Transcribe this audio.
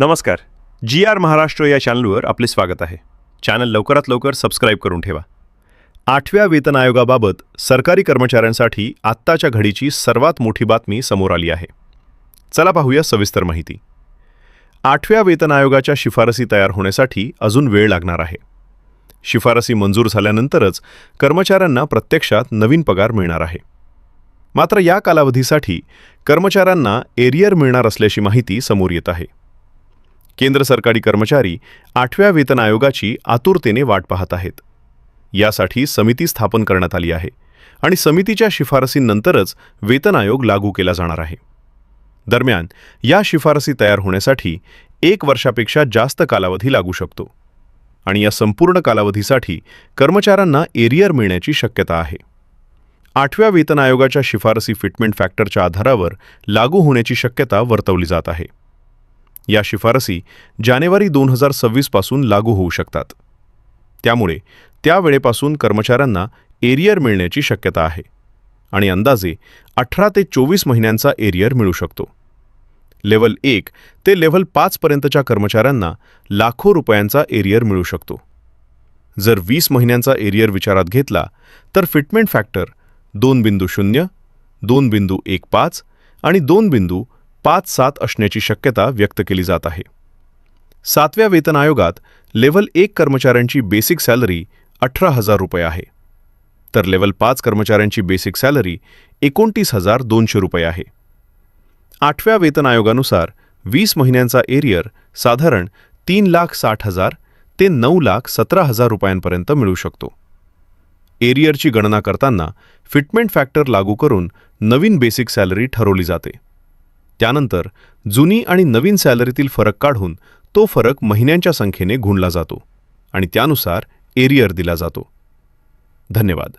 नमस्कार. GR महाराष्ट्र या चॅनलवर आपले स्वागत आहे. चॅनल लवकरात लवकर सबस्क्राईब करून ठेवा. 8व्या वेतन आयोगाबाबत सरकारी कर्मचाऱ्यांसाठी आत्ताच्या घडीची सर्वात मोठी बातमी समोर आली आहे. चला पाहूया सविस्तर माहिती. 8व्या वेतन आयोगाच्या शिफारसी तयार होण्यासाठी अजून वेळ लागणार आहे. शिफारसी मंजूर झाल्यानंतरच कर्मचाऱ्यांना प्रत्यक्षात नवीन पगार मिळणार आहे. मात्र या कालावधीसाठी कर्मचाऱ्यांना एरियर मिळणार असल्याची माहिती समोर येत आहे. केंद्र सरकारी कर्मचारी 8व्या वेतन आयोगाची आतुरतेने वाट पाहत आहेत. यासाठी समिती स्थापन करण्यात आली आहे आणि समितीच्या शिफारसींनंतरच वेतन आयोग लागू केला जाणार आहे. दरम्यान या शिफारसी तयार होण्यासाठी 1 वर्षापेक्षा जास्त कालावधी लागू शकतो आणि या संपूर्ण कालावधीसाठी कर्मचाऱ्यांना एरियर मिळण्याची शक्यता आहे. 8व्या वेतन आयोगाच्या शिफारसी फिटमेंट फॅक्टरच्या आधारावर लागू होण्याची शक्यता वर्तवली जात आहे. या शिफारसी जानेवारी 2026 पासून लागू होऊ शकतात. त्यामुळे त्यावेळेपासून कर्मचाऱ्यांना एरियर मिळण्याची शक्यता आहे आणि अंदाजे 18 ते 24 महिन्यांचा एरियर मिळू शकतो. लेव्हल 1 ते लेव्हल 5 पर्यंतच्या कर्मचाऱ्यांना लाखो रुपयांचा एरियर मिळू शकतो. जर 20 महिन्यांचा एरियर विचारात घेतला तर फिटमेंट फॅक्टर 2.0, 2.15 आणि 2.57 असण्याची शक्यता व्यक्त केली जात आहे. 7व्या वेतन आयोगात लेव्हल 1 कर्मचाऱ्यांची बेसिक सॅलरी 18,000 रुपये आहे, तर लेव्हल 5 कर्मचाऱ्यांची बेसिक सॅलरी 29,200 रुपये आहे. 8व्या वेतन आयोगानुसार 20 महिन्यांचा एरियर साधारण 3,60,000 ते 9,17,000 रुपयांपर्यंत मिळू शकतो. एरियरची गणना करताना फिटमेंट फॅक्टर लागू करून नवीन बेसिक सॅलरी ठरवली जाते. त्यानंतर जुनी आणि नवीन सॅलरीतील फरक काढून तो फरक महिन्यांच्या संख्येने गुणला जातो आणि त्यानुसार एरियर दिला जातो. धन्यवाद.